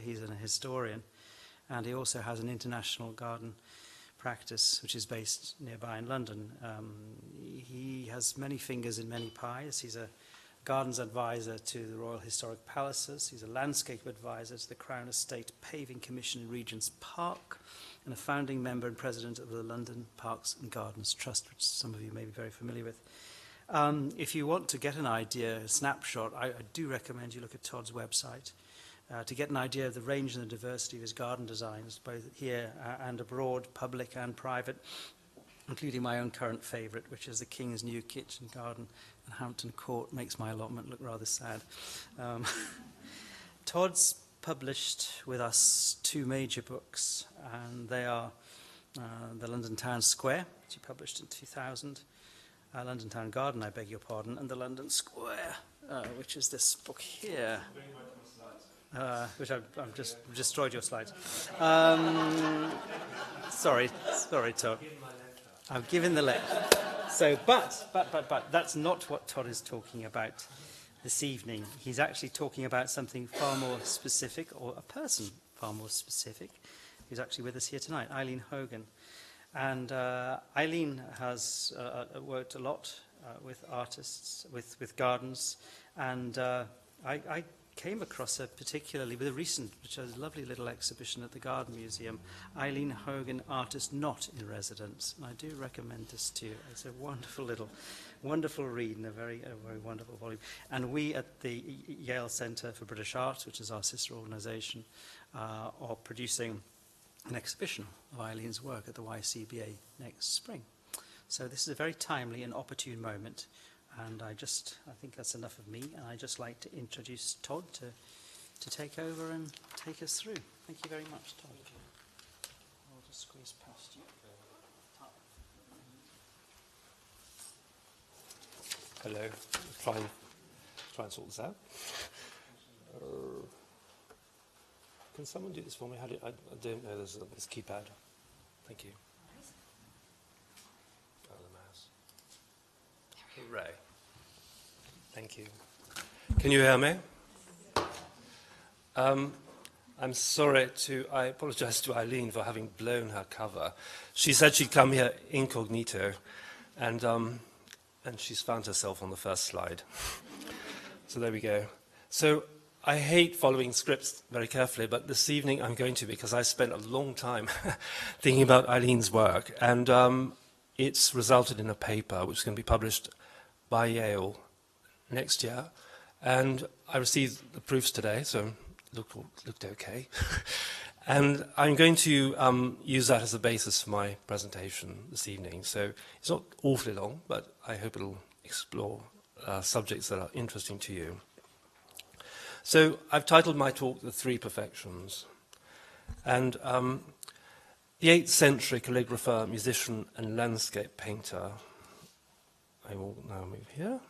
he's a historian, and he also has an international garden practice, which is based nearby in London. He has many fingers in many pies. He's a gardens advisor to the Royal Historic Palaces. He's a landscape advisor to the Crown Estate Paving Commission in Regent's Park, and a founding member and president of the London Parks and Gardens Trust, which some of you may be very familiar with. If you want to get an idea, a snapshot, I do recommend you look at Todd's website to get an idea of the range and the diversity of his garden designs, both here and abroad, public and private, including my own current favourite, which is the King's New Kitchen Garden in Hampton Court. Makes my allotment look rather sad. Todd's published with us 2 major books, and they are The London Town Square, which he published in 2000, London Town Garden, I beg your pardon, and The London Square, which is this book here. Which I've just destroyed your slides. Sorry, Todd. I've given the lecture. So, but that's not what Todd is talking about this evening. He's actually talking about something far more specific, or a person far more specific, who's actually with us here tonight, Eileen Hogan. And Eileen has worked a lot with artists, with gardens, and I came across her particularly with a recent, which is a lovely little exhibition at the Garden Museum, Eileen Hogan, Artist Not in Residence. And I do recommend this to you. It's a wonderful read and a very wonderful volume. And we at the Yale Centre for British Art, which is our sister organisation, are producing an exhibition of Eileen's work at the YCBA next spring. So this is a very timely and opportune moment. And I think that's enough of me, and I'd just like to introduce Todd to take over and take us through. Thank you very much, Todd. I'll just squeeze past you. Hello. Try and sort this out. Can someone do this for me? I don't know. There's this keypad. Thank you. Oh, the mouse. Hooray. Thank you. Can you hear me? I'm sorry I apologize to Eileen for having blown her cover. She said she'd come here incognito, and she's found herself on the first slide. So there we go. So I hate following scripts very carefully, but this evening I'm going to, because I spent a long time thinking about Eileen's work, and it's resulted in a paper which is going to be published by Yale next year, and I received the proofs today, so looked okay. And I'm going to use that as a basis for my presentation this evening. So it's not awfully long, but I hope it'll explore subjects that are interesting to you. So I've titled my talk The Three Perfections. And the 8th century calligrapher, musician, and landscape painter, I will now move here,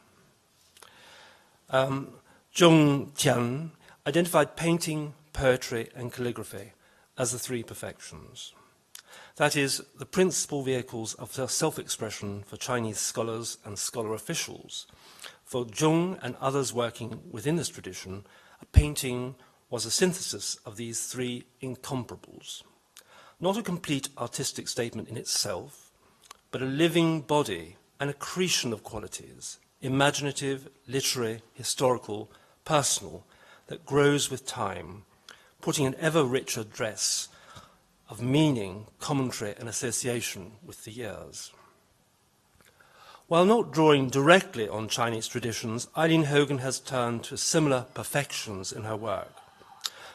Zhong Tian identified painting, poetry, and calligraphy as the 3 perfections. That is, the principal vehicles of self-expression for Chinese scholars and scholar officials. For Zhong and others working within this tradition, a painting was a synthesis of these 3 incomparables. Not a complete artistic statement in itself, but a living body, an accretion of qualities, imaginative, literary, historical, personal, that grows with time, putting an ever richer dress of meaning, commentary, and association with the years. While not drawing directly on Chinese traditions, Eileen Hogan has turned to similar perfections in her work.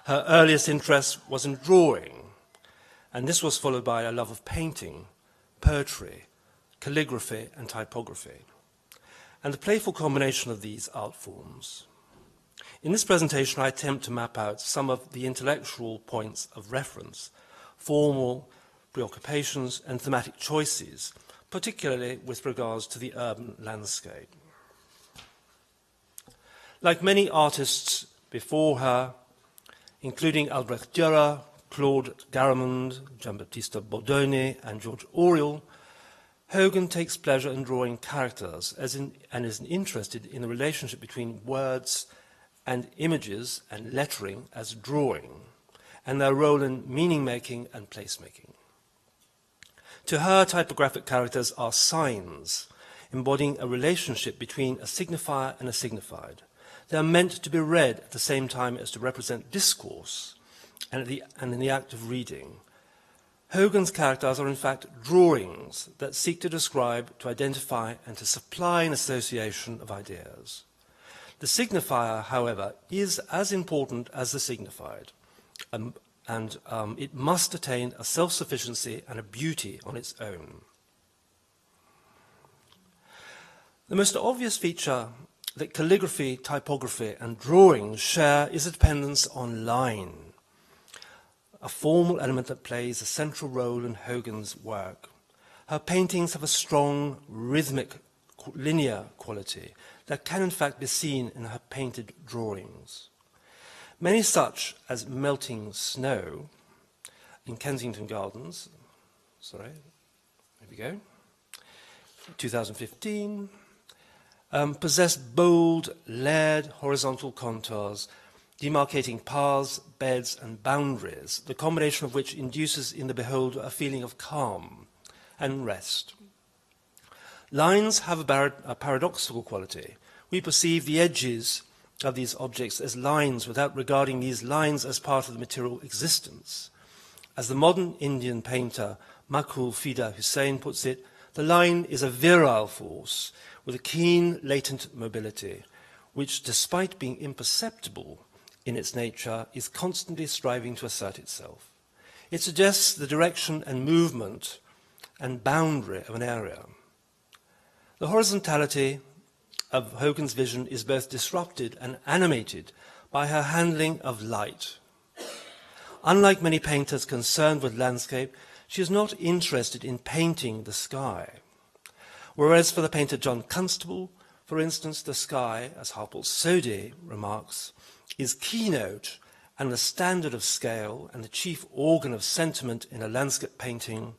Her earliest interest was in drawing, and this was followed by a love of painting, poetry, calligraphy, and typography, and the playful combination of these art forms. In this presentation, I attempt to map out some of the intellectual points of reference, formal preoccupations, and thematic choices, particularly with regards to the urban landscape. Like many artists before her, including Albrecht Dürer, Claude Garamond, Giambattista Bordoni, and George Oriel, Hogan takes pleasure in drawing characters and is interested in the relationship between words and images and lettering as drawing. and their role in meaning-making and placemaking. To her, typographic characters are signs, embodying a relationship between a signifier and a signified. They are meant to be read at the same time as to represent discourse and in the act of reading. Hogan's characters are in fact drawings that seek to describe, to identify, and to supply an association of ideas. The signifier, however, is as important as the signified, and it must attain a self-sufficiency and a beauty on its own. The most obvious feature that calligraphy, typography, and drawing share is a dependence on line, a formal element that plays a central role in Hogan's work. Her paintings have a strong, rhythmic, linear quality that can in fact be seen in her painted drawings. Many such as Melting Snow in Kensington Gardens, here we go, 2015, possess bold, layered horizontal contours, demarcating paths, beds, and boundaries, the combination of which induces in the beholder a feeling of calm and rest. Lines have a paradoxical quality. We perceive the edges of these objects as lines without regarding these lines as part of the material existence. As the modern Indian painter Makbul Fida Hussain puts it, the line is a virile force with a keen latent mobility, which, despite being imperceptible in its nature, is constantly striving to assert itself. It suggests the direction and movement and boundary of an area. The horizontality of Hogan's vision is both disrupted and animated by her handling of light. Unlike many painters concerned with landscape, she is not interested in painting the sky. Whereas for the painter John Constable, for instance, the sky, as Harpal Sodhi remarks, is keynote and the standard of scale and the chief organ of sentiment in a landscape painting,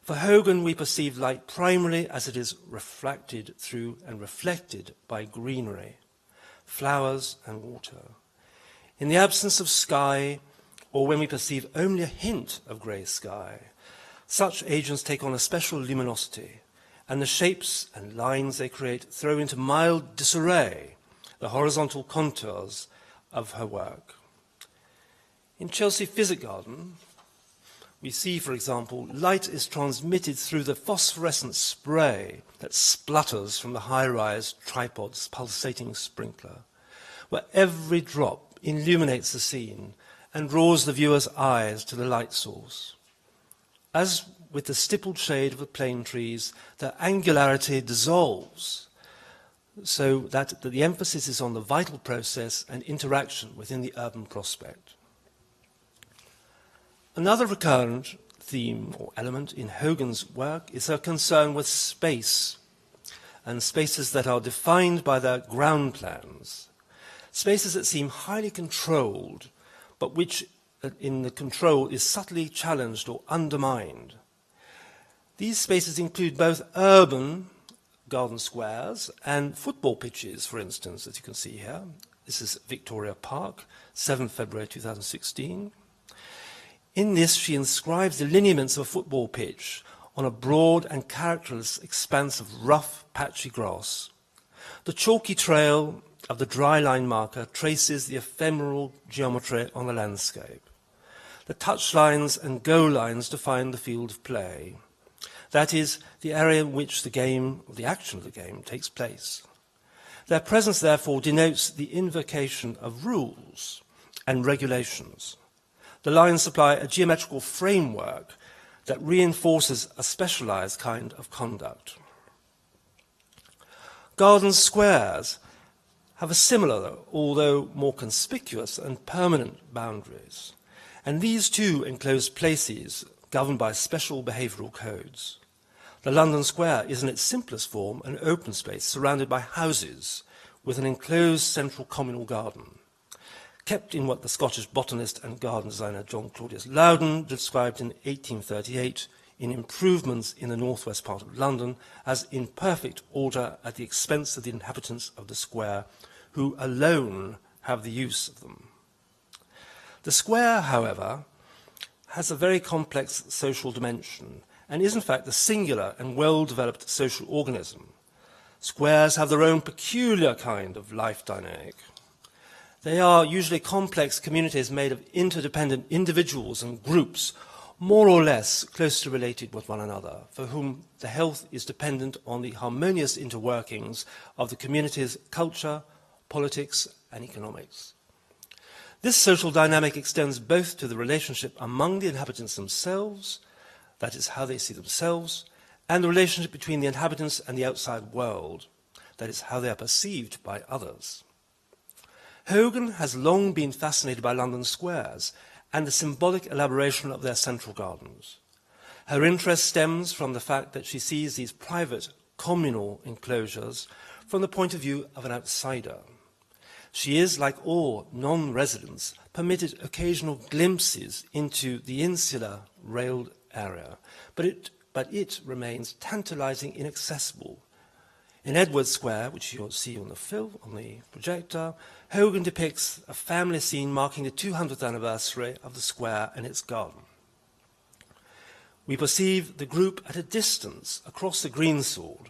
for Hogan we perceive light primarily as it is refracted through and reflected by greenery, flowers and water. In the absence of sky, or when we perceive only a hint of grey sky, such agents take on a special luminosity, and the shapes and lines they create throw into mild disarray the horizontal contours of her work. In Chelsea Physic Garden, we see, for example, light is transmitted through the phosphorescent spray that splutters from the high-rise tripod's pulsating sprinkler, where every drop illuminates the scene and draws the viewer's eyes to the light source. As with the stippled shade of the plane trees, their angularity dissolves, so that the emphasis is on the vital process and interaction within the urban prospect. Another recurrent theme or element in Hogan's work is her concern with space, and spaces that are defined by their ground plans. Spaces that seem highly controlled, but which in the control is subtly challenged or undermined. These spaces include both urban garden squares and football pitches, for instance, as you can see here. This is Victoria Park, 7 February 2016. In this, she inscribes the lineaments of a football pitch on a broad and characterless expanse of rough, patchy grass. The chalky trail of the dry line marker traces the ephemeral geometry on the landscape. The touch lines and goal lines define the field of play. That is, the area in which the game, or the action of the game, takes place. Their presence, therefore, denotes the invocation of rules and regulations. The lines supply a geometrical framework that reinforces a specialized kind of conduct. Garden squares have a similar, although more conspicuous and permanent boundaries, and these too enclose places governed by special behavioural codes. The London Square is in its simplest form an open space surrounded by houses with an enclosed central communal garden, kept in what the Scottish botanist and garden designer John Claudius Loudon described in 1838 in Improvements in the northwest part of London as in perfect order at the expense of the inhabitants of the square, who alone have the use of them. The square, however, has a very complex social dimension and is in fact a singular and well-developed social organism. Squares have their own peculiar kind of life dynamic. They are usually complex communities made of interdependent individuals and groups, more or less closely related with one another, for whom the health is dependent on the harmonious interworkings of the community's culture, politics, and economics. This social dynamic extends both to the relationship among the inhabitants themselves, that is, how they see themselves, and the relationship between the inhabitants and the outside world, that is, how they are perceived by others. Hogan has long been fascinated by London squares and the symbolic elaboration of their central gardens. Her interest stems from the fact that she sees these private, communal enclosures from the point of view of an outsider. She is, like all non-residents, permitted occasional glimpses into the insular railed area, but it remains tantalizing inaccessible. In Edward Square, which you'll see on the projector, Hogan depicts a family scene marking the 200th anniversary of the square and its garden. We perceive the group at a distance across the greensward,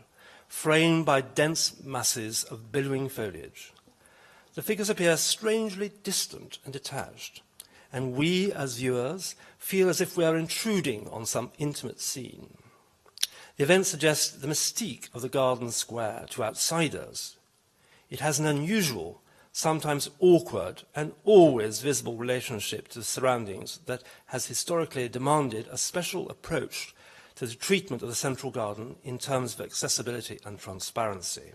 framed by dense masses of billowing foliage. The figures appear strangely distant and detached, and we, as viewers, feel as if we are intruding on some intimate scene. The event suggests the mystique of the garden square to outsiders. It has an unusual, sometimes awkward, and always visible relationship to the surroundings that has historically demanded a special approach to the treatment of the central garden in terms of accessibility and transparency.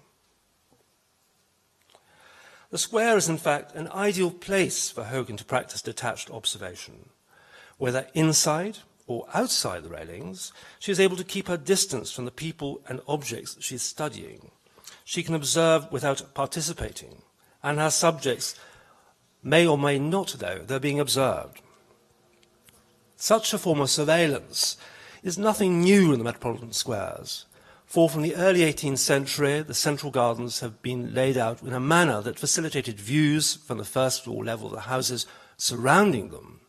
The square is in fact an ideal place for Hogan to practice detached observation. Whether inside or outside the railings, she is able to keep her distance from the people and objects she is studying. She can observe without participating, and her subjects may or may not know they're being observed. Such a form of surveillance is nothing new in the metropolitan squares, for from the early 18th century, the central gardens have been laid out in a manner that facilitated views from the first floor level of the houses surrounding them.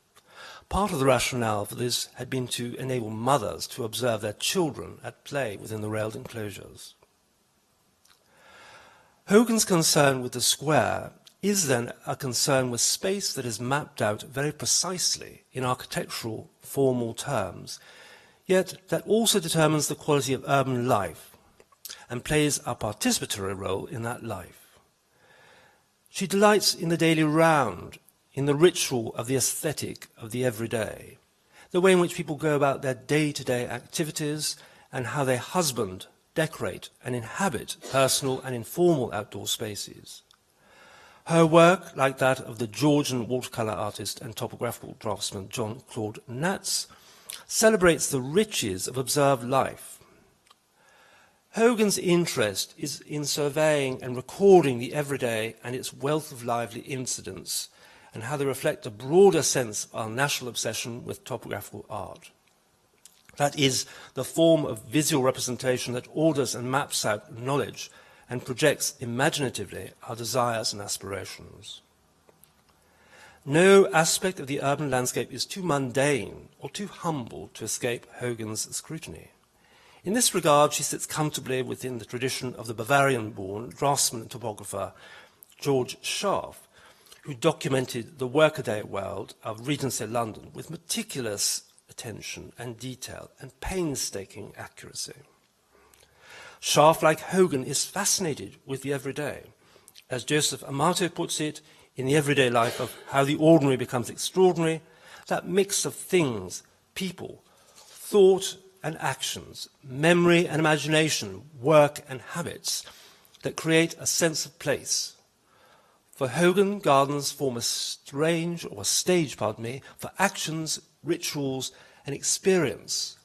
Part of the rationale for this had been to enable mothers to observe their children at play within the railed enclosures. Hogan's concern with the square is then a concern with space that is mapped out very precisely in architectural, formal terms, yet that also determines the quality of urban life and plays a participatory role in that life. She delights in the daily round, in the ritual of the aesthetic of the everyday, the way in which people go about their day-to-day activities and how they husband, decorate and inhabit personal and informal outdoor spaces. Her work, like that of the Georgian watercolour artist and topographical draftsman John Claude Natz, celebrates the riches of observed life. Hogan's interest is in surveying and recording the everyday and its wealth of lively incidents, and how they reflect a broader sense of our national obsession with topographical art. That is, the form of visual representation that orders and maps out knowledge and projects imaginatively our desires and aspirations. No aspect of the urban landscape is too mundane or too humble to escape Hogan's scrutiny. In this regard, she sits comfortably within the tradition of the Bavarian-born draftsman and topographer George Scharf, who documented the workaday world of Regency London with meticulous attention and detail and painstaking accuracy. Scharf, like Hogan, is fascinated with the everyday. As Joseph Amato puts it, in the everyday life of how the ordinary becomes extraordinary, that mix of things, people, thought and actions, memory and imagination, work and habits that create a sense of place. For Hogan, gardens form a stage for actions, rituals, and experience,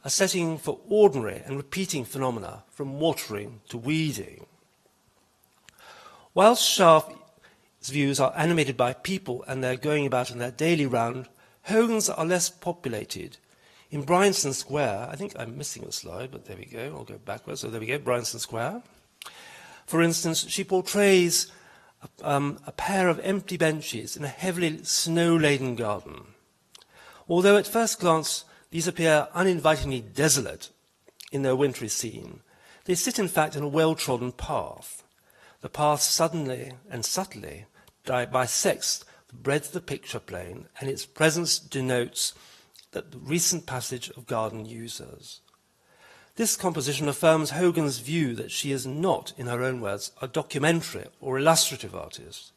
a setting for ordinary and repeating phenomena, from watering to weeding. Whilst Scharf's views are animated by people and their going about in their daily round, Hogan's are less populated. In Bryanston Square, I think I'm missing a slide, but there we go, I'll go backwards. So there we go, Bryanston Square. For instance, she portrays a pair of empty benches in a heavily snow-laden garden. Although at first glance these appear uninvitingly desolate in their wintry scene, they sit in fact in a well-trodden path. The path suddenly and subtly bisects the breadth of the picture plane, and its presence denotes that the recent passage of garden users. This composition affirms Hogan's view that she is not, in her own words, a documentary or illustrative artist.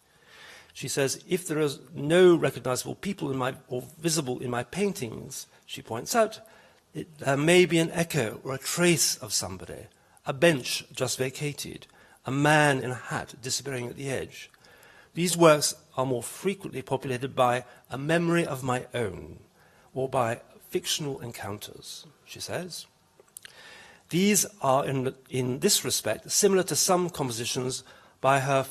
She says, if there is no recognizable people or visible in my paintings, she points out, there may be an echo or a trace of somebody, a bench just vacated, a man in a hat disappearing at the edge. These works are more frequently populated by a memory of my own, or by fictional encounters, she says. These are, in this respect, similar to some compositions by her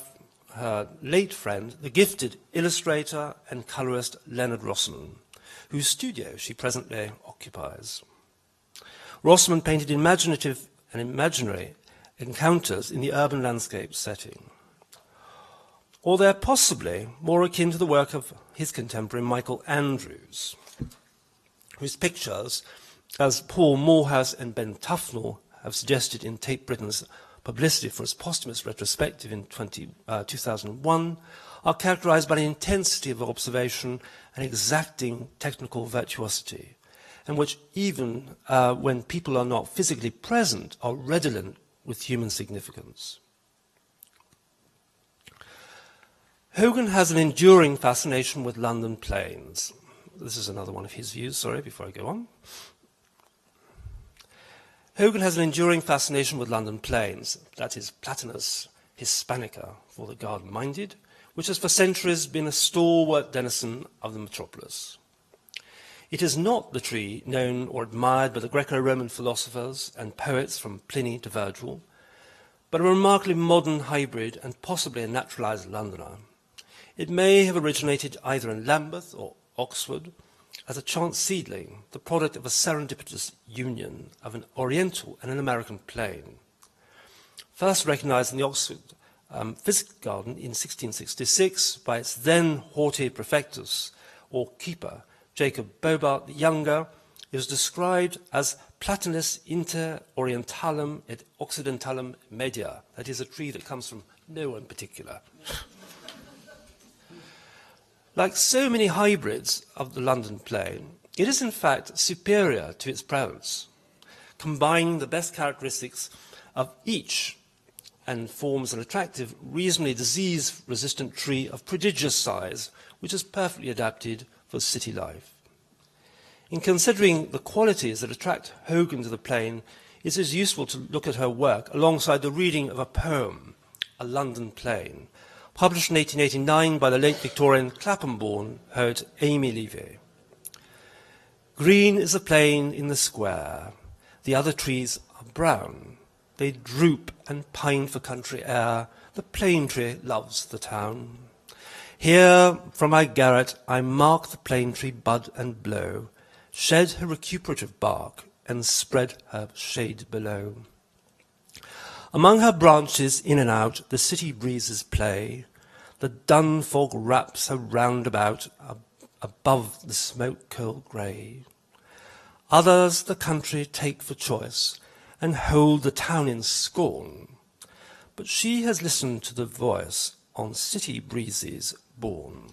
late friend, the gifted illustrator and colorist Leonard Rossman, whose studio she presently occupies. Rossman painted imaginative and imaginary encounters in the urban landscape setting. Or they're possibly more akin to the work of his contemporary Michael Andrews, whose pictures, as Paul Morehouse and Ben Tufnell have suggested in Tate Britain's publicity for its posthumous retrospective in 2001, are characterized by an intensity of observation and exacting technical virtuosity, and which even when people are not physically present are redolent with human significance. Hogan has an enduring fascination with London plains. This is another one of his views, sorry, before I go on. Hogan has an enduring fascination with London plains, that is Platanus hispanica for the garden-minded, which has for centuries been a stalwart denizen of the metropolis. It is not the tree known or admired by the Greco-Roman philosophers and poets from Pliny to Virgil, but a remarkably modern hybrid and possibly a naturalized Londoner. It may have originated either in Lambeth or Oxford as a chance seedling, the product of a serendipitous union of an Oriental and an American plane. First recognized in the Oxford Physic Garden in 1666 by its then haughty prefectus, or keeper, Jacob Bobart the Younger, it was described as Platanus inter Orientalum et Occidentalum media, that is, a tree that comes from nowhere in particular. Like so many hybrids of the London plain, it is in fact superior to its parents, combining the best characteristics of each and forms an attractive, reasonably disease-resistant tree of prodigious size, which is perfectly adapted for city life. In considering the qualities that attract Hogan to the plain, it is useful to look at her work alongside the reading of a poem, A London Plain, published in 1889 by the late Victorian Clapham-born poet Amy Levy. Green is the plain in the square, the other trees are brown. They droop and pine for country air, the plane tree loves the town. Here from my garret I mark the plane tree bud and blow, shed her recuperative bark and spread her shade below. Among her branches in and out the city breezes play, the dun fog wraps her round about above the smoke-curled grey. Others the country take for choice and hold the town in scorn, but she has listened to the voice on city breezes born.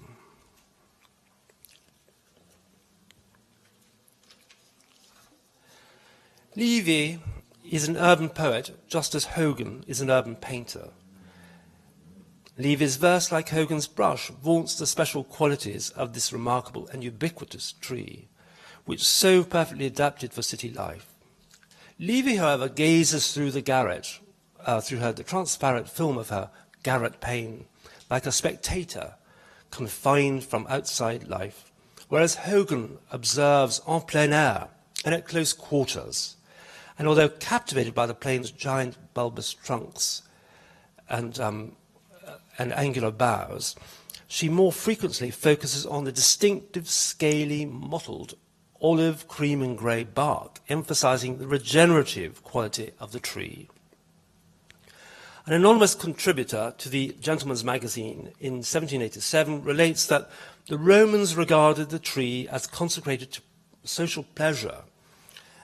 Levy is an urban poet just as Hogan is an urban painter. Levy's verse, like Hogan's brush, vaunts the special qualities of this remarkable and ubiquitous tree, which is so perfectly adapted for city life. Levy, however, gazes through the garret, the transparent film of her garret pane, like a spectator confined from outside life, whereas Hogan observes en plein air and at close quarters. And although captivated by the plain's giant bulbous trunks and angular boughs, she more frequently focuses on the distinctive, scaly, mottled, olive, cream and grey bark, emphasizing the regenerative quality of the tree. An anonymous contributor to the Gentleman's Magazine in 1787 relates that the Romans regarded the tree as consecrated to social pleasure,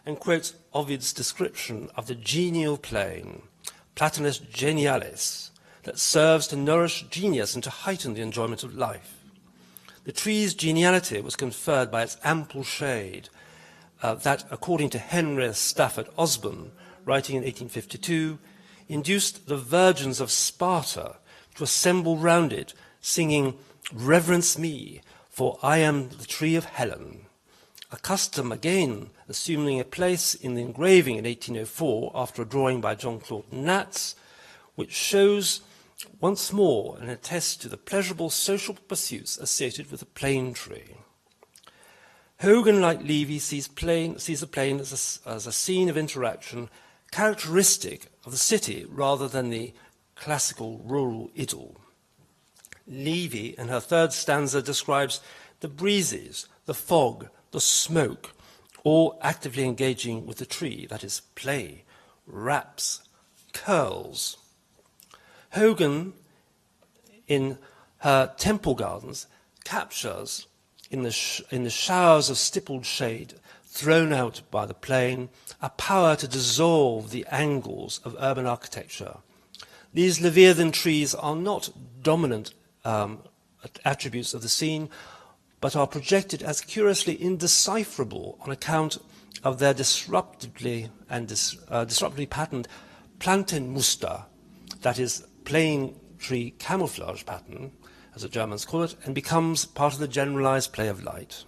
and quotes Ovid's description of the genial plane, Platanus genialis, that serves to nourish genius and to heighten the enjoyment of life. The tree's geniality was conferred by its ample shade, that, according to Henry Stafford Osborne, writing in 1852, induced the virgins of Sparta to assemble round it, singing, "Reverence me, for I am the tree of Helen," a custom again assuming a place in the engraving in 1804 after a drawing by Jean-Claude Natz, which shows once more and attests to the pleasurable social pursuits associated with the plane tree. Hogan, like Levy, sees the plane as a scene of interaction characteristic of the city rather than the classical rural idyll. Levy, in her third stanza, describes the breezes, the fog, the smoke, all actively engaging with the tree, that is, play, raps, curls. Hogan, in her Temple Gardens, captures, in the showers of stippled shade thrown out by the plane, a power to dissolve the angles of urban architecture. These Leviathan trees are not dominant attributes of the scene, but are projected as curiously indecipherable on account of their disruptively patterned Plantenmuster, that is, plane tree camouflage pattern, as the Germans call it, and becomes part of the generalized play of light.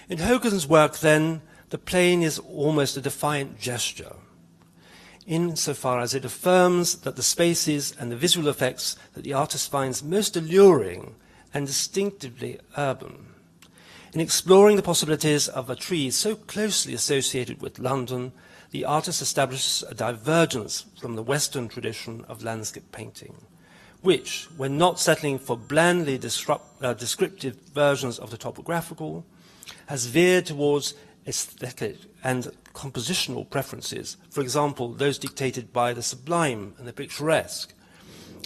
In Hogan's work, then, the plane is almost a defiant gesture, insofar as it affirms that the spaces and the visual effects that the artist finds most alluring and distinctively urban. In exploring the possibilities of a tree so closely associated with London, the artist establishes a divergence from the Western tradition of landscape painting, which, when not settling for blandly descriptive versions of the topographical, has veered towards aesthetic and compositional preferences, for example, those dictated by the sublime and the picturesque,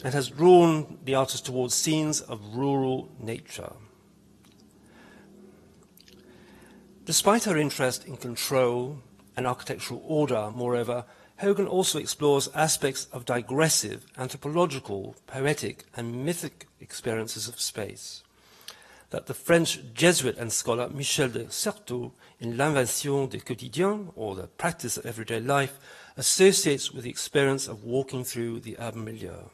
and has drawn the artist towards scenes of rural nature. Despite her interest in control and architectural order, moreover, Hogan also explores aspects of digressive, anthropological, poetic, and mythic experiences of space that the French Jesuit and scholar Michel de Certeau, in L'Invention du Quotidien, or the practice of everyday life, associates with the experience of walking through the urban milieu.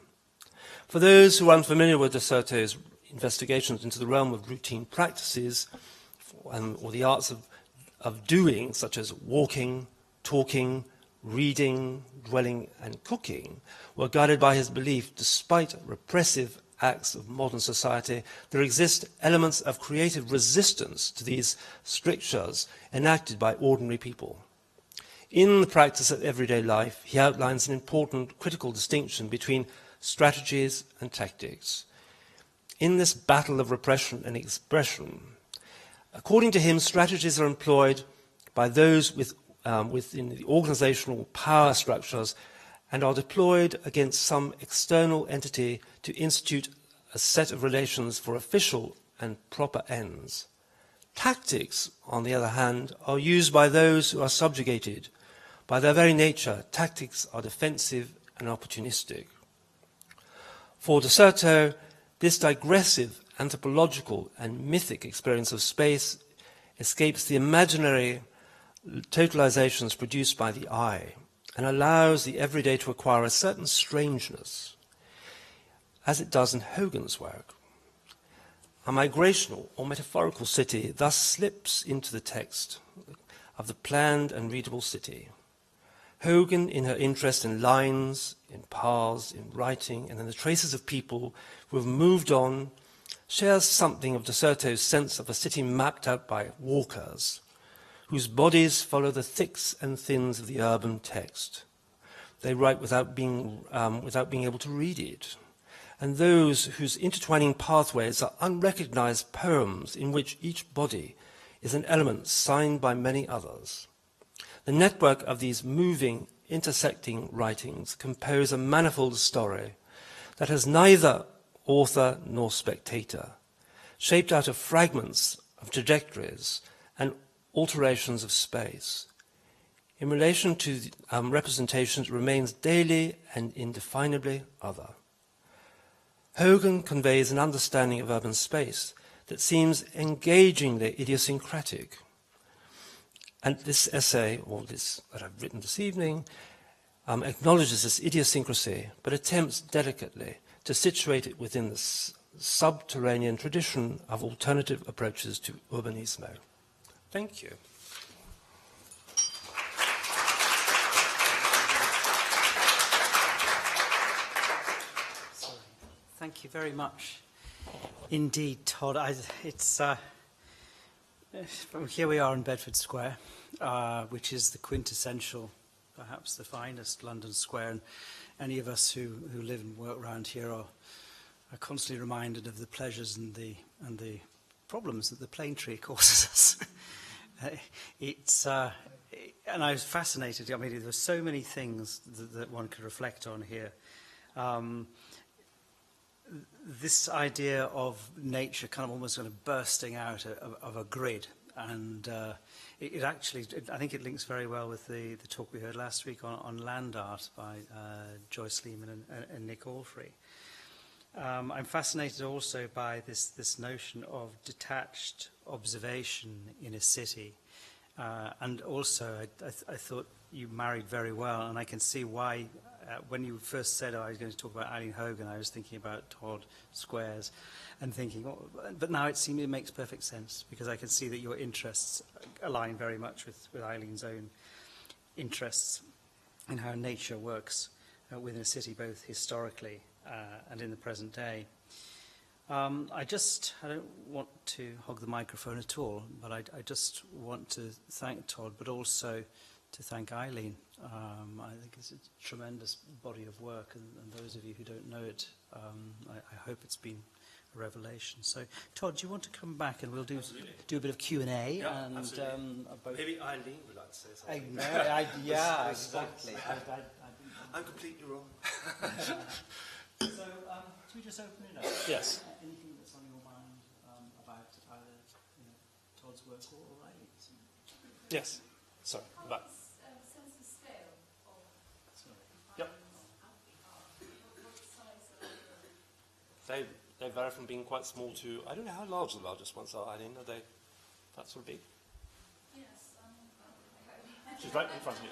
For those who are unfamiliar with de Certeau's investigations into the realm of routine practices, or the arts of doing, such as walking, talking, reading, dwelling, and cooking, were guided by his belief, despite repressive acts of modern society, there exist elements of creative resistance to these strictures enacted by ordinary people. In the practice of everyday life, he outlines an important critical distinction between strategies and tactics. In this battle of repression and expression, according to him, strategies are employed by those within the organizational power structures and are deployed against some external entity to institute a set of relations for official and proper ends. Tactics, on the other hand, are used by those who are subjugated. By their very nature, tactics are defensive and opportunistic. For de Certeau, this digressive, anthropological, and mythic experience of space escapes the imaginary totalizations produced by the eye, and allows the everyday to acquire a certain strangeness, as it does in Hogan's work. A migrational or metaphorical city thus slips into the text of the planned and readable city. Hogan, in her interest in lines, in paths, in writing, and in the traces of people who have moved on, shares something of de Certeau's sense of a city mapped out by walkers, whose bodies follow the thicks and thins of the urban text. They write without being able to read it, and those whose intertwining pathways are unrecognized poems in which each body is an element signed by many others. The network of these moving, intersecting writings compose a manifold story that has neither author nor spectator, shaped out of fragments of trajectories and alterations of space. In relation to representations, it remains daily and indefinably other. Hogan conveys an understanding of urban space that seems engagingly idiosyncratic. And this essay, or this that I've written this evening, acknowledges this idiosyncrasy, but attempts delicately to situate it within the subterranean tradition of alternative approaches to urbanismo. Thank you. Thank you very much indeed, Todd. Here we are in Bedford Square, which is the quintessential, perhaps the finest London square. And any of us who live and work around here are constantly reminded of the pleasures and the problems that the plane tree causes us. And I was fascinated. I mean, there's so many things that one could reflect on here. This idea of nature kind of almost kind of bursting out of a grid, and it actually, I think it links very well with the talk we heard last week on land art by Joyce Lehman and Nick Allfrey. I'm fascinated also by this notion of detached observation in a city, and also I thought you married very well, and I can see why. When you first said I was going to talk about Eileen Hogan, I was thinking about Todd Squares and thinking, oh, but now it seems it makes perfect sense, because I can see that your interests align very much with Eileen's own interests in how nature works within a city, both historically and in the present day. I don't want to hog the microphone at all, but I just want to thank Todd, but also to thank Eileen. I think it's a tremendous body of work, and those of you who don't know it, I hope it's been a revelation. So, Todd, do you want to come back and we'll do a bit of Q&A? Yeah, and maybe Eileen would like to say something. Yeah, exactly. I'm completely wrong. So, should we just open it up? Yes. Anything that's on your mind about either Todd's work or Eileen's? Yes. Sorry. Back. Yep. They vary from being quite small to, I don't know how large the largest ones are, Eileen. Are they that sort of big? Yes. She's right in front of you.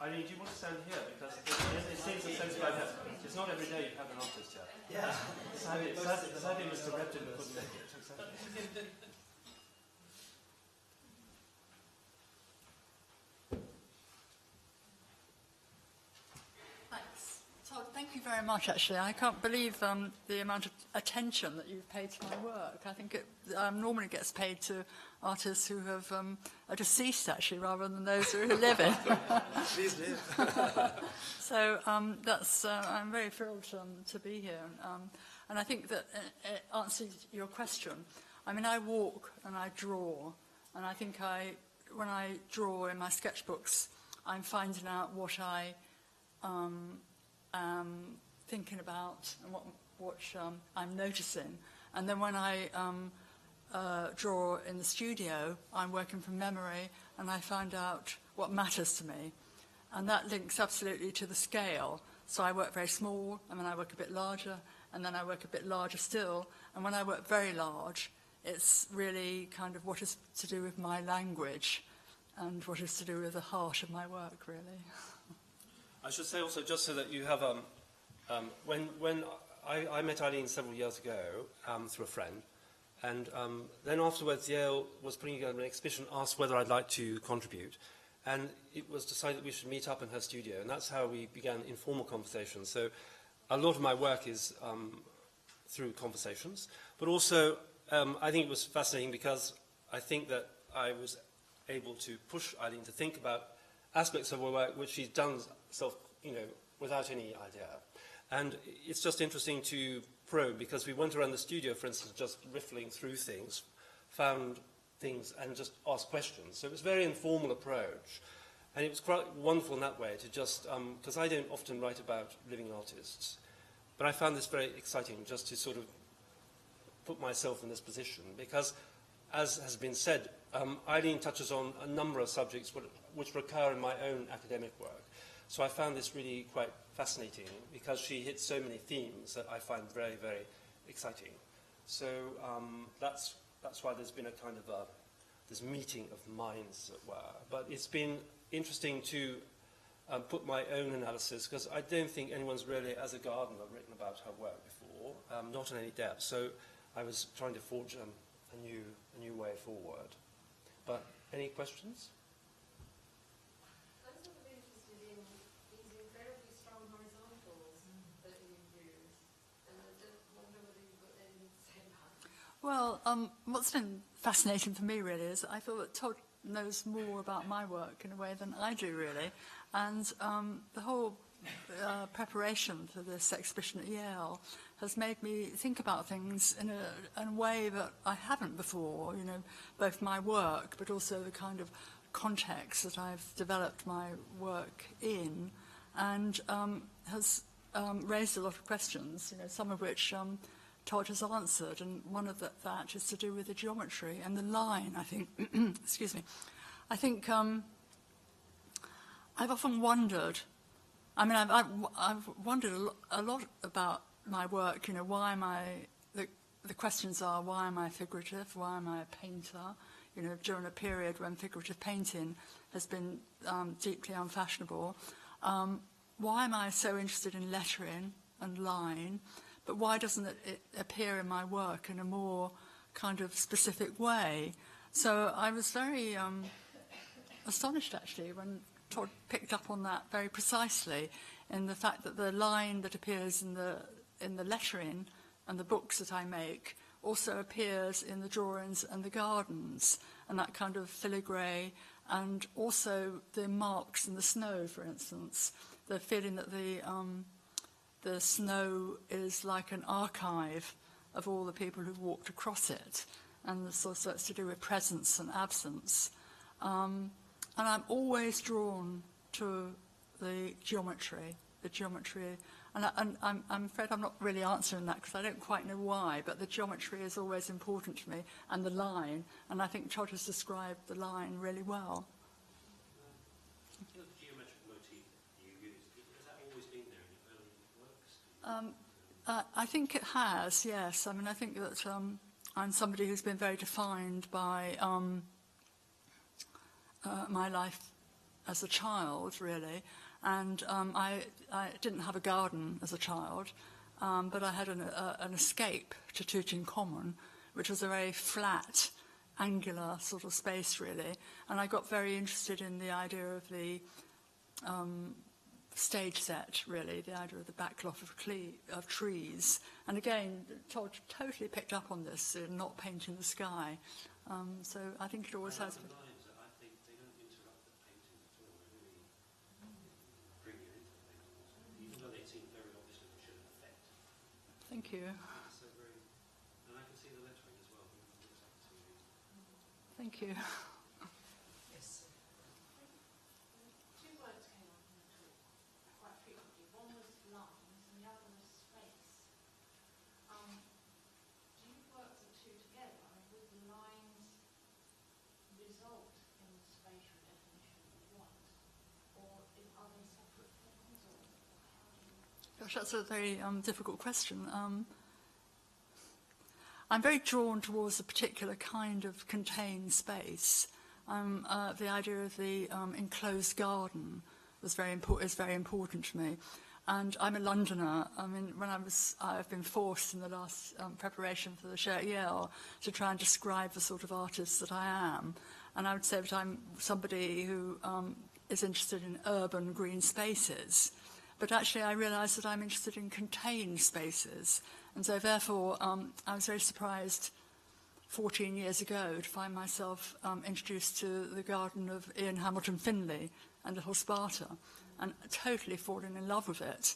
Eileen, do you want to stand here? Because it seems a sense like that. It's not every day you have an artist here. Yeah. Sadly, Mr. Repton couldn't make it. Thanks. Todd, thank you very much, actually. I can't believe the amount of attention that you've paid to my work. I think it normally gets paid to artists who have are deceased, actually, rather than those who are living. Please live. So that's I'm very thrilled to be here. And I think that it answers your question. I mean, I walk and I draw, and I think when I draw in my sketchbooks, I'm finding out what I am thinking about and what I'm noticing. And then when I draw in the studio, I'm working from memory, and I find out what matters to me. And that links absolutely to the scale. So I work very small, and then I work a bit larger, and then I work a bit larger still. And when I work very large, it's really kind of what is to do with my language and what is to do with the heart of my work, really. I should say also, just so that you have, when I met Eileen several years ago through a friend, and then afterwards Yale was putting together an exhibition, asked whether I'd like to contribute, and it was decided that we should meet up in her studio, and that's how we began informal conversations. So a lot of my work is through conversations, but also I think it was fascinating because I think that I was able to push Eileen to think about aspects of her work which she's done without any idea. And it's just interesting to probe, because we went around the studio, for instance, just riffling through things, found things and just asked questions. So it was a very informal approach. And it was quite wonderful in that way to just, because I don't often write about living artists, but I found this very exciting just to sort of put myself in this position, because, as has been said, Eileen touches on a number of subjects which recur in my own academic work. So I found this really quite fascinating, because she hits so many themes that I find very, very exciting. So that's why there's been a kind of this meeting of minds, as it were. But it's been interesting to put my own analysis, because I don't think anyone's really, as a gardener, written about her work before, not in any depth. So I was trying to forge a new way forward. But any questions? I'm sort of interested in these incredibly strong horizontals that you use, and I just wonder whether you've got anything to say about them. Well, what's been fascinating for me really is I feel that Todd knows more about my work in a way than I do really, and the whole preparation for this exhibition at Yale has made me think about things in a way that I haven't before, you know, both my work but also the kind of context that I've developed my work in, and has raised a lot of questions, you know, some of which Todd has answered, and one of that is to do with the geometry and the line, I think. Excuse me. I think I've often wondered, I mean, I've wondered a lot about my work, you know, why am I, the questions are, why am I figurative, why am I a painter, you know, during a period when figurative painting has been deeply unfashionable. Why am I so interested in lettering and line, but why doesn't it appear in my work in a more kind of specific way? So I was very astonished, actually, when Todd picked up on that very precisely, in the fact that the line that appears in the lettering and the books that I make also appears in the drawings and the gardens, and that kind of filigree, and also the marks in the snow, for instance, the feeling that the snow is like an archive of all the people who've walked across it, and so it's to do with presence and absence. And I'm always drawn to the geometry, and I'm afraid I'm not really answering that because I don't quite know why, but the geometry is always important to me, and the line, and I think Todd has described the line really well. The geometric motif you use, has that always been there in your early works? I think it has, yes. I mean, I think that I'm somebody who's been very defined by my life as a child, really. And I didn't have a garden as a child, but I had an escape to Tutankhamun, which was a very flat, angular sort of space, really. And I got very interested in the idea of the stage set, really, the idea of the backcloth of trees. And again, Todd totally picked up on this, not painting the sky. So I think it always has been. I think they don't interrupt the painting at all. They really bring you into the painting, even though they seem very obviously they should affect. Thank you. So very, and I can see the lettering as well. Thank you. Yes. Two words came up in the talk quite frequently. One was lines and the other was space. Do you work the two together? Would the lines result in the spatial definition you want, or are they separate things? Or how do you... Gosh, that's a very difficult question. I'm very drawn towards a particular kind of contained space. The idea of the enclosed garden is very important to me. And I'm a Londoner. I mean, I've been forced in the last preparation for the show at Yale to try and describe the sort of artist that I am. And I would say that I'm somebody who is interested in urban green spaces. But actually I realise that I'm interested in contained spaces, And so therefore, I was very surprised 14 years ago to find myself introduced to the garden of Ian Hamilton Finlay and Little Sparta, and totally fallen in love with it,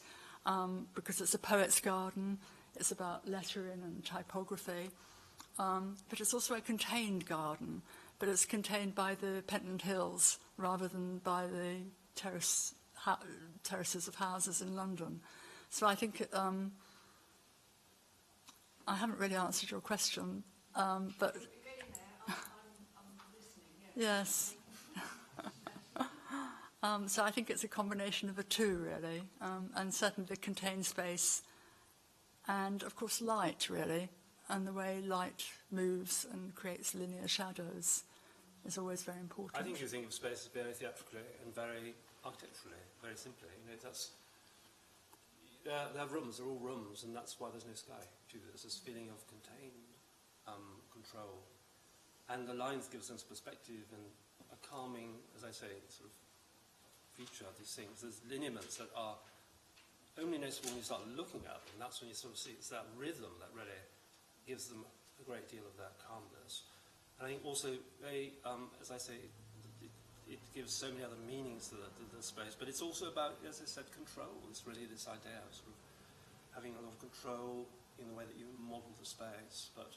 because it's a poet's garden, it's about lettering and typography, but it's also a contained garden, but it's contained by the Pentland Hills rather than by the terraces of houses in London. So I think I haven't really answered your question, but We're getting there. I'm listening. Yeah. yes. So I think it's a combination of the two, really, and certainly the contained space and, of course, light, really, and the way light moves and creates linear shadows is always very important. I think you think of space as very theatrically and very architecturally, very simply. You know, that's they're rooms, they're all rooms, and that's why there's no sky. Too. There's this feeling of contained control, and the lines give a sense of perspective and a calming, as I say, sort of feature of these things. There's lineaments that are only noticeable when you start looking at them, and that's when you sort of see it's that rhythm that really gives them a great deal of that calmness. And I think also, as I say, it gives so many other meanings to the space, but it's also about, as I said, control. It's really this idea of sort of having a lot of control in the way that you model the space. But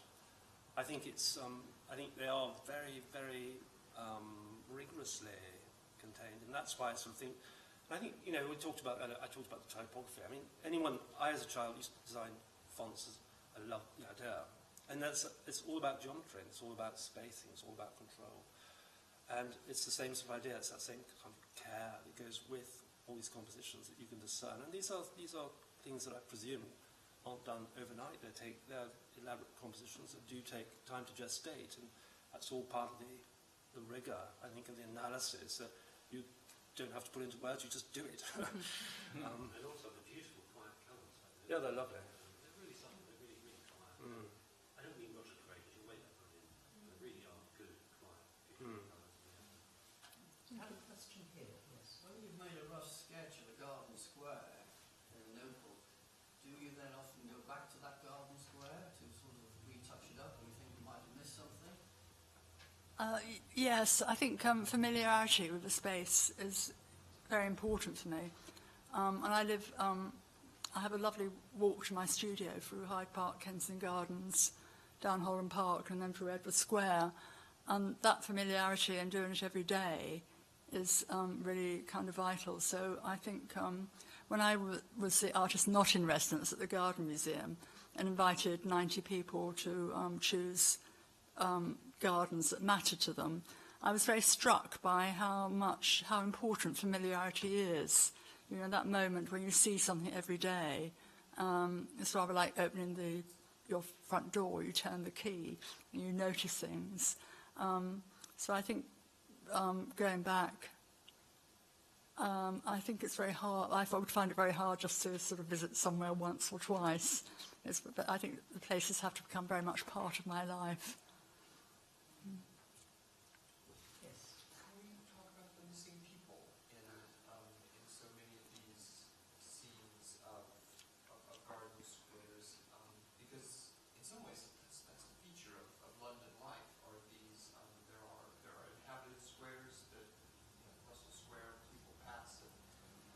I think it's, I think they are very, very rigorously contained, and that's why I sort of think. And I think, you know, I talked about the typography. I mean, I as a child used to design fonts. I love the idea. And it's all about geometry, and it's all about spacing, it's all about control. And it's the same sort of idea, it's that same kind of care that goes with all these compositions that you can discern. And these are things that I presume aren't done overnight. They're elaborate compositions that do take time to gestate, and that's all part of the rigor, I think, of the analysis, that you don't have to put into words, you just do it. And also the beautiful quiet colours. Yeah, they're lovely. They're really something, they're really, really quiet. I don't mean Roger Craig, because you wait that brilliant. They really are good, quiet, beautiful colours. I have a question here, yes. When you've made a rough sketch of a garden square in a notebook, do you then often go back to that garden square to sort of retouch it up, or you think you might have missed something? Yes, I think familiarity with the space is very important for me. And I have a lovely walk to my studio through Hyde Park, Kensington Gardens, down Holland Park, and then through Edward Square. And that familiarity and doing it every day is really kind of vital. So I think when I was the artist not in residence at the Garden Museum and invited 90 people to choose gardens that mattered to them, I was very struck by how important familiarity is. You know, that moment when you see something every day, it's rather like opening your front door. You turn the key and you notice things. So I think going back, I think it's very hard. I would find it very hard just to sort of visit somewhere once or twice. But I think the places have to become very much part of my life. Yes. Can we talk about the missing people in so many of these scenes of garden squares? Because in some ways that's a feature of London life. Or these there are inhabited squares that Russell Square people pass and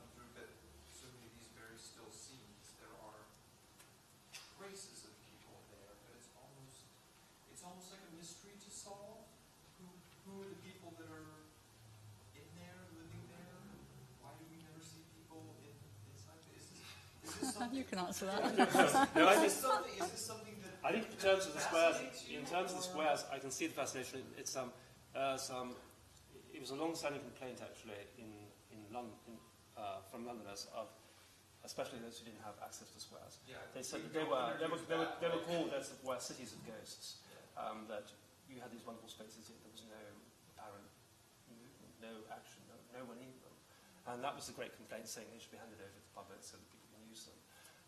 come through, but so many of these very still scenes there are traces of people there, but it's almost like a mystery to solve. Who are the people that are in there, living there? Why do we never see people inside? Is this something? You can answer that. No, I Is think this something that? I think in terms of the squares, fascinates you, or- I can see the fascination. It's it was a long-standing complaint actually in London from Londoners of, especially those who didn't have access to squares. Yeah, They said we that they go were under called as it were cities of ghosts. That you had these wonderful spaces yet there was no apparent movement, no action, no one in them, and that was the great complaint, saying they should be handed over to the public so that people can use them.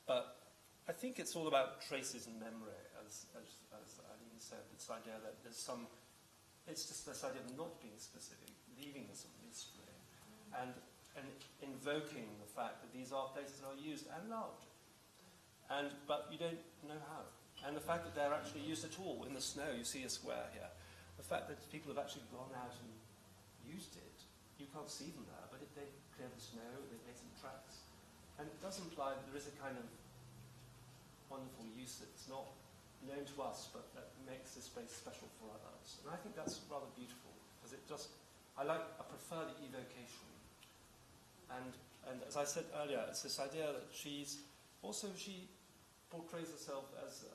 But I think it's all about traces and memory, as Eileen said. This idea that there's it's just this idea of not being specific, leaving some mystery, and invoking the fact that these are places that are used and loved. but you don't know how. And the fact that they're actually used at all in the snow, you see a square here. The fact that people have actually gone out and used it, you can't see them there, but they've cleared the snow, they've made some tracks. And it does imply that there is a kind of wonderful use that's not known to us, but that makes this place special for others. And I think that's rather beautiful, because it just, I prefer the evocation. And as I said earlier, it's this idea that she portrays herself as,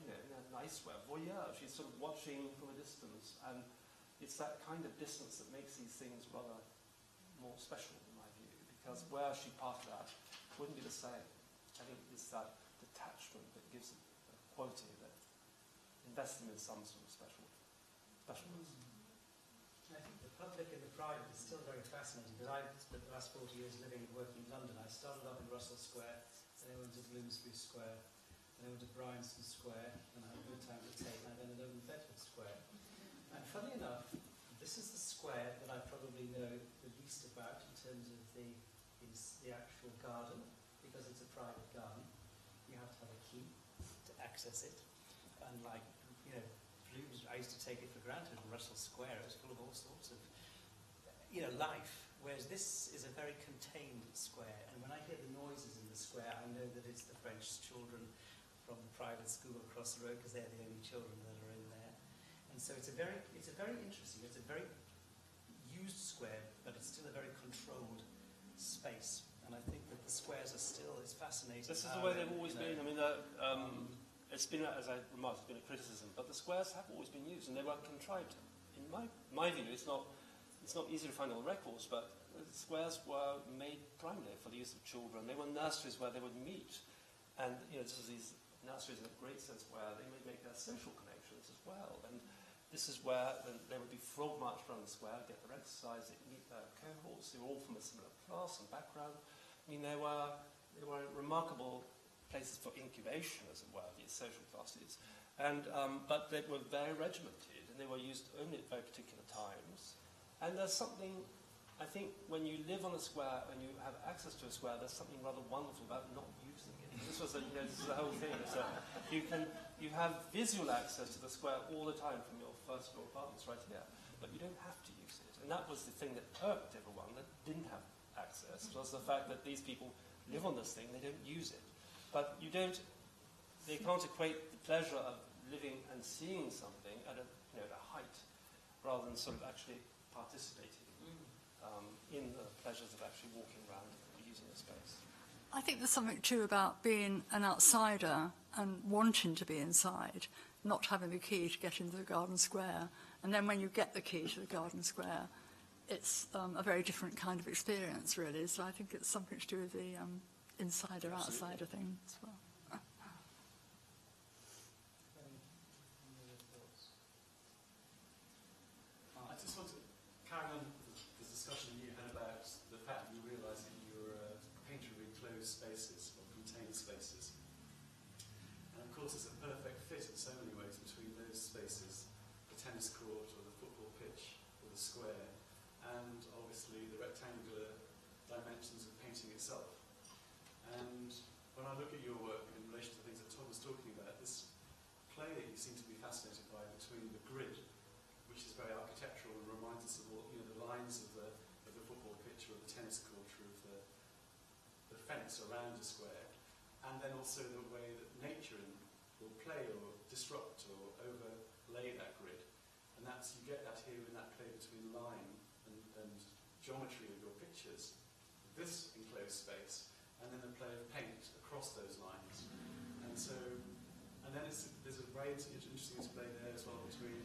in a nice way, a voyeur. She's sort of watching from a distance, and it's that kind of distance that makes these things rather more special, in my view, because where she parted out wouldn't be the same. I think it's that detachment that gives it a quality that invests them in some sort of specialness. I think the public and the private is still very fascinating, because I've spent the last 40 years living and working in London. I started off in Russell Square, then I went to Bloomsbury Square, then I went to Bryanston Square, and I had a good time at Tate, and I then ended up in Bedford Square. And funny enough, this is the square that I probably know the least about in terms of the actual garden, because it's a private garden. You have to have a key to access it. Unlike, Bloomsbury, I used to take it for granted. Russell Square is full of all sorts of, life. Whereas this is a very contained square. And when I hear the noises in the square, I know that it's the French children from the private school across the road, because they're the only children that are in there. And so it's a very interesting, it's a very used square, but it's still a very controlled space. And I think that the squares are still, it's fascinating. This is the way they've always been. I mean, it's been, as I remarked, it's been a criticism, but the squares have always been used, and they were contrived. In my view, it's not easy to find all the records, but the squares were made primarily for the use of children. They were nurseries where they would meet, and this is these nurseries in a great sense where they would make their social connections as well. And this is where they would be frog marched around the square, get their exercise, they meet their cohorts. They were all from a similar class and background. I mean, they were remarkable places for incubation, as it were, these social classes. And but they were very regimented, and they were used only at very particular times. And there's something, I think, when you live on a square and you have access to a square, there's something rather wonderful about not using it. This was this is the whole thing. You have visual access to the square all the time from your first floor apartments right here, but you don't have to use it. And that was the thing that irked everyone that didn't have access, was the fact that these people live on this thing, they don't use it. But they can't equate the pleasure of living and seeing something at a height, rather than sort of actually participating in the pleasures of actually walking around and using the space. I think there's something too about being an outsider and wanting to be inside, not having the key to get into the garden square. And then when you get the key to the garden square, it's a very different kind of experience, really. So I think it's something to do with the insider-outsider thing as well. I just want to carry on the discussion you had about the fact that you realise that you're a painter of enclosed spaces or contained spaces. And of course it's a perfect fit in so many ways between those spaces, the tennis court or the football pitch or the square, and obviously the rectangular dimensions of painting itself. And when I look at your work in relation to things that Tom was talking about, this play that you seem to be fascinated by between the grid, which is very architectural and reminds us of all the lines of the football pitch or the tennis court or of the fence around a square, and then also the way that nature will play or disrupt or overlay that grid. And you get that here in that play between line and geometry of your pictures, this enclosed space, and then the play of paint across those lines. And then there's a very interesting display there as well between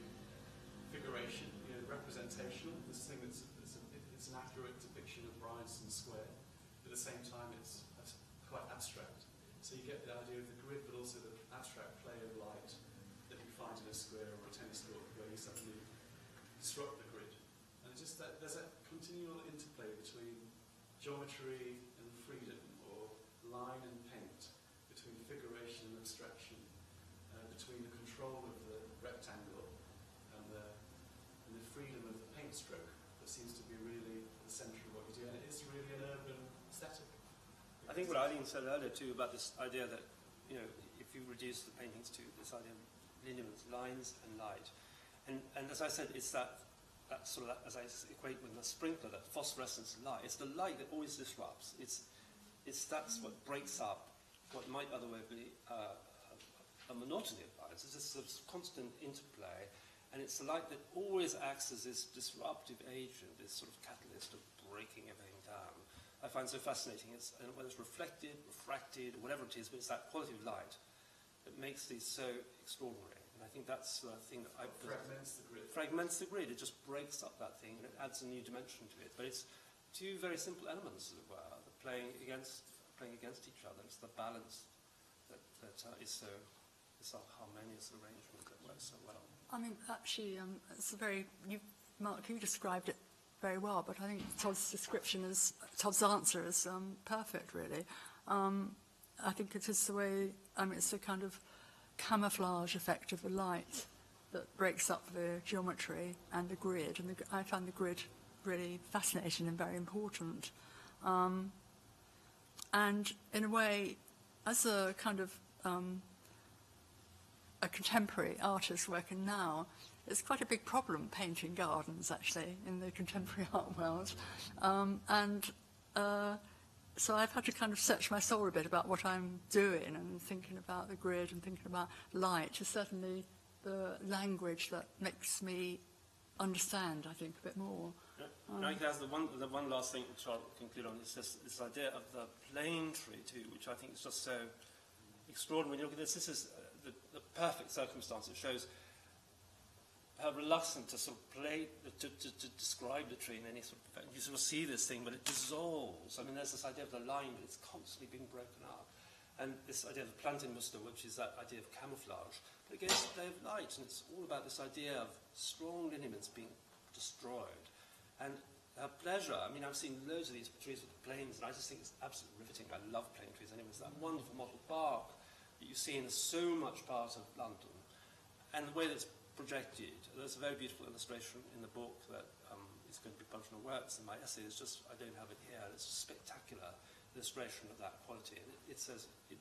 figuration, representational, this thing it's an accurate depiction of Bryanston Square, but at the same time it's quite abstract. So you get the idea of the grid, but also the abstract play of light that you find in a square or a tennis court where you suddenly disrupt the grid. And it's just that there's a continual interplay between geometry and freedom, or line and paint, between figuration and abstraction, between the control of the rectangle and the freedom of the paint stroke that seems to be really the centre of what you do. And it is really an urban aesthetic. I think what Eileen said earlier too about this idea that if you reduce the paintings to this idea of lineaments, lines and light. And as I said, it's that sort of, as I equate with the sprinkler, that phosphorescence light. It's the light that always disrupts. That's what breaks up what might otherwise be a monotony of lights. It's just sort of constant interplay, and it's the light that always acts as this disruptive agent, this sort of catalyst of breaking everything down. I find so fascinating. Whether it's reflected, refracted, or whatever it is, but it's that quality of light that makes these so extraordinary. And I think that's the thing that Fragments the grid. Fragments the grid. It just breaks up that thing and it adds a new dimension to it. But it's two very simple elements, as it were, that playing against each other. It's the balance that is so. It's a harmonious arrangement that works so well. I mean, actually, it's a very, Mark, you described it very well, but I think Todd's answer is perfect, really. I think it is the way, it's the kind of camouflage effect of the light that breaks up the geometry and the grid, and I find the grid really fascinating and very important. And in a way, as a kind of a contemporary artist working now, it's quite a big problem painting gardens, actually, in the contemporary art world. So I've had to kind of search my soul a bit about what I'm doing and thinking about the grid and thinking about light. It's certainly the language that makes me understand, I think, a bit more. I think that's the one last thing which I'll conclude on is this idea of the plane tree too, which I think is just so extraordinary. When you look at this is the perfect circumstance. It shows how reluctant to sort of to describe the tree in any sort of, you sort of see this thing, but it dissolves. I mean, there's this idea of the line, but it's constantly being broken up. And this idea of the Plantenmuster, which is that idea of camouflage, but against the day of light, and it's all about this idea of strong lineaments being destroyed. And pleasure, I mean, I've seen loads of these trees with planes, and I just think it's absolutely riveting. I love plane trees anyway. It's that wonderful mottled bark that you see in so much part of London. And the way that's projected, there's a very beautiful illustration in the book that is going to be published in works, and my essay is just, I don't have it here, it's a spectacular illustration of that quality. And it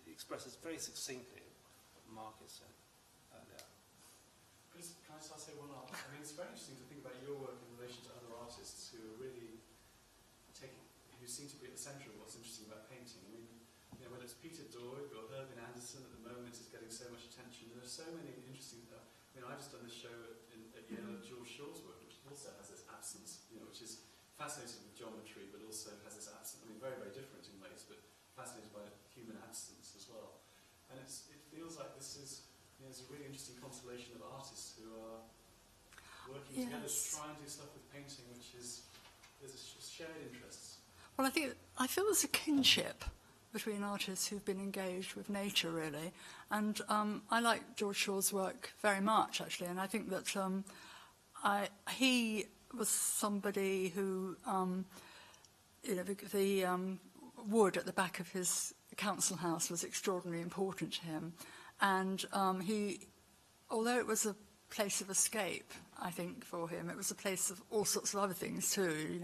expresses very succinctly what Marcus said earlier. Can I just say one last? I mean, it's very interesting to think about your work in relation to other artists who are really who seem to be at the centre of what's interesting about painting. I mean, whether it's Peter Doig or Irving Anderson at the moment is getting so much attention. There are so many interesting. I've just done this show at Yale of George Shaw's work, which also has this absence, which is fascinating with geometry, but also has this absence. I mean, very, very different in ways, but fascinated by human absence as well. And it feels like this is there's a really interesting constellation of artists who are working together to try and do stuff with painting, which is there's shared interests. Well, I feel there's a kinship between artists who've been engaged with nature, really. And I like George Shaw's work very much, actually, and I think that he was somebody who, the wood at the back of his council house was extraordinarily important to him. And although it was a place of escape, I think, for him, it was a place of all sorts of other things too,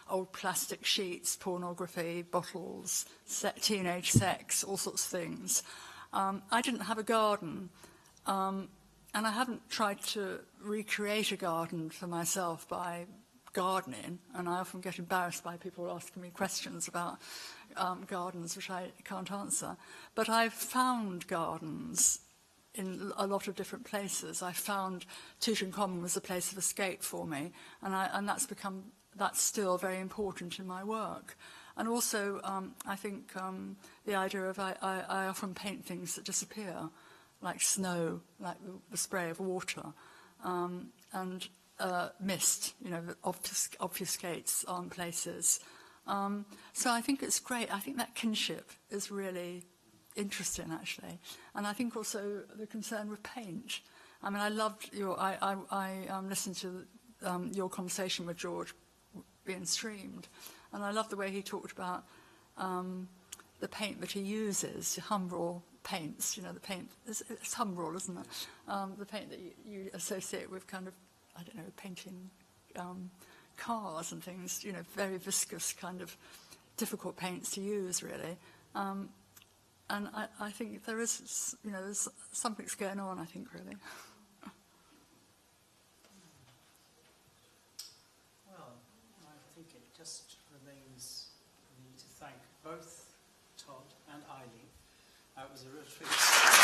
old plastic sheets, pornography, bottles, teenage sex, all sorts of things. I didn't have a garden, and I haven't tried to recreate a garden for myself by gardening, and I often get embarrassed by people asking me questions about gardens which I can't answer. But I've found gardens in a lot of different places. I found Tutankhamun was a place of escape for me, and that's still very important in my work. And also, I think the idea of I often paint things that disappear, like snow, like the spray of water, and mist, that obfuscates on places. So I think it's great. I think that kinship is really interesting, actually. And I think also the concern with paint. I mean, I loved I listened to your conversation with George being streamed, and I love the way he talked about the paint that he uses, Humbrol paints, the paint, it's Humbrol, isn't it? The paint that you associate with kind of, I don't know, painting cars and things, very viscous kind of difficult paints to use, really. I think there is, you know, there's something's going on, I think, really. Well, I think it just remains for me to thank both Todd and Eileen. It was a real treat.